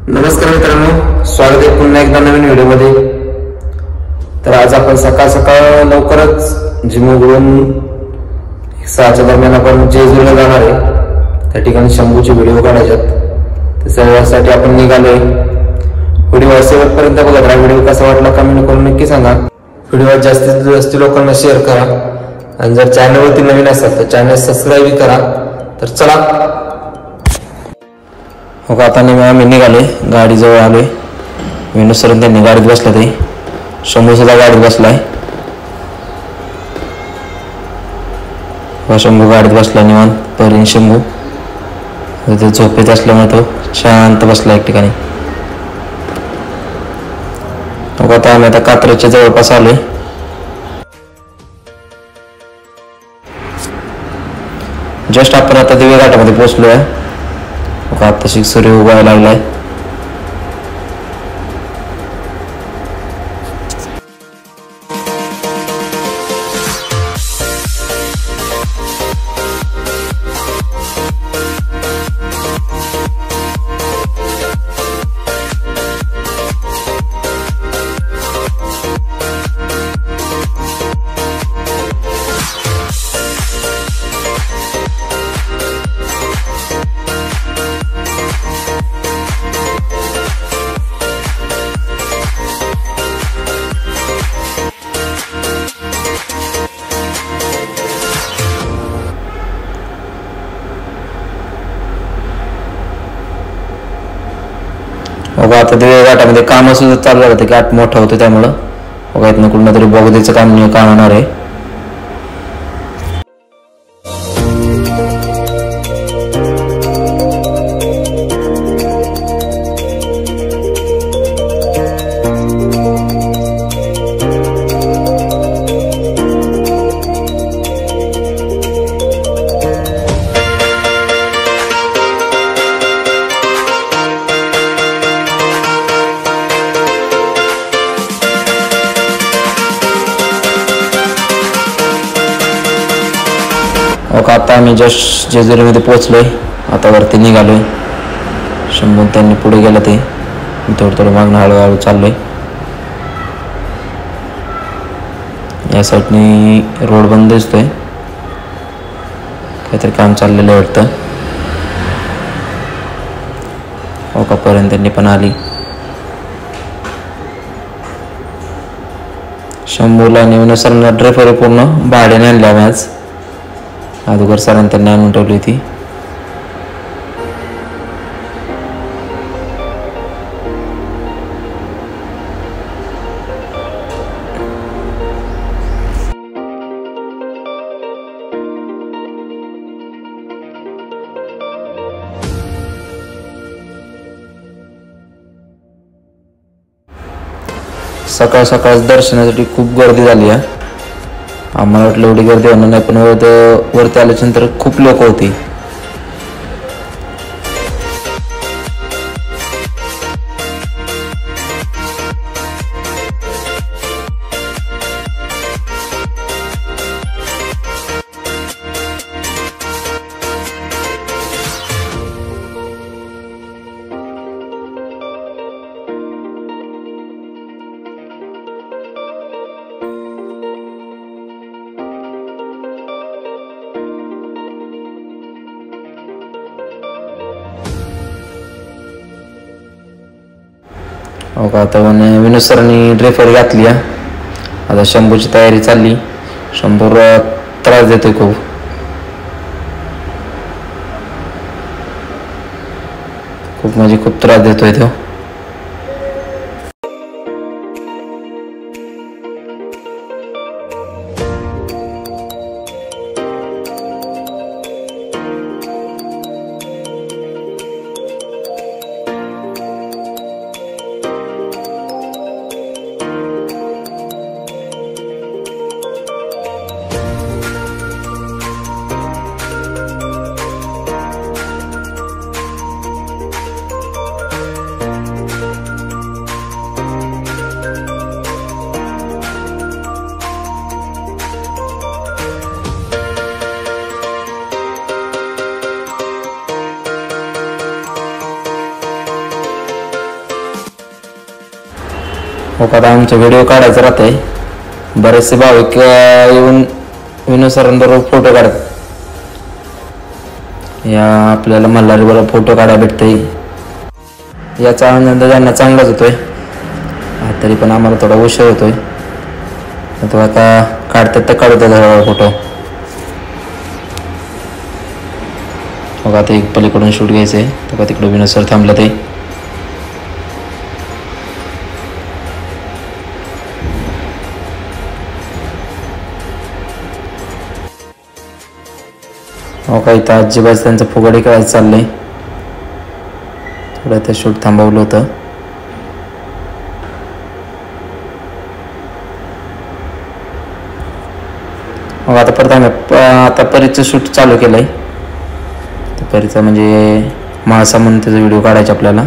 नमस्कार मित्रांनो, स्वागत आहे पुन्हा एकदा नवीन व्हिडिओमध्ये। तर आज आपण सकाळ सकाळ लवकरच जिम उघडून 6च्या दरम्यान आपण जेजुरीला जाणार आहे। त्या ठिकाणी शंभूचे व्हिडिओ काढायच्यात, त्यासाठी आपण निघालोय। व्हिडिओ शेवटपर्यंत बघत राहा। व्हिडिओ कसा वाटला कमेंट करून नक्की सांगा। व्हिडिओ जास्तीत जास्त लोकांना शेअर करा आणि जर चॅनलवरती नवीन असाल तर चॅनल सबस्क्राईब करा। तर चला हो का, आता आम्ही निघाले, गाडीजवळ आलोय। विनू सर त्यांनी गाडीत बसला, ते शंभू सुद्धा गाडीत बसलाय। शंभू गाडीत बसला निवांत। परीन शंभू ते झोपेत असल्यामुळे तो शांत बसला एक ठिकाणी। आता आम्ही कात्रजच्या जवळपास आलोय। जस्ट आपण आता दिवे घाटामध्ये पोहोचलोय। आताशी सूर्य उगवायला लागलाय। आता दिवे घाटामध्ये काम सुद्धा चालू झालं, घाट मोठा होतो त्यामुळं बघा इथनं कुठं तरी बोगदीचं काम होणार आहे। आता आम्ही जस्ट जेजुरीमध्ये पोहोचलोय। आता वरती निघालोय। शंभू त्यांनी पुढे गेलं, ते मी थोडं मागणं हळूहळू चाललोय। या साईडनी रोड बंद दिसतोय, काहीतरी काम चाललेलं आहे वाटतं। पर्यंत त्यांनी पण आली। शंभूला नेऊन सरांना ड्रेफर पूर्ण भाड्याने आणल्या आम्ही आज। अगोदर सरांनी त्यांनी आणून ठेवली होती। सकाळ सकाळ दर्शनासाठी खूप गर्दी झाली आहे। आम्हाला वाटलं एवढी गर्दी होणार नाही, पण वरती आल्याच्या नंतर खूप लोक होती। आता विनोद सरांनी ड्रेफर घातली। आता शंभूची तयारी चालली। शंभू त्रास देतोय खूप म्हणजे खूप त्रास देतोय तो। हो का, आमचा व्हिडिओ काढायचा राहते. बरेचसे भाविक येऊन विनोद सरांबरोबर फोटो काढत. या आपल्याला मल्हारीबरोबर फोटो काढायला भेटते. याचा आनंद त्यांना चांगलाच होतोय. तरी पण आम्हाला थोडा उशीर होतोय. तो आता काढतात तर काढतात फोटो. बघा आता एक पलीकडून शूट घ्यायचं आहे. तेव्हा तिकडे विनोद सर थांबलं ते. हो का, इथं आजीबाज त्यांचं फुगडी खेळायचं चाललंय. थोडं ते शूट थांबवलं होतं. मग आता परत आम्ही आता परीचं शूट चालू केलंय. परीचा म्हणजे मासा म्हणून त्याचा व्हिडिओ काढायचा आपल्याला.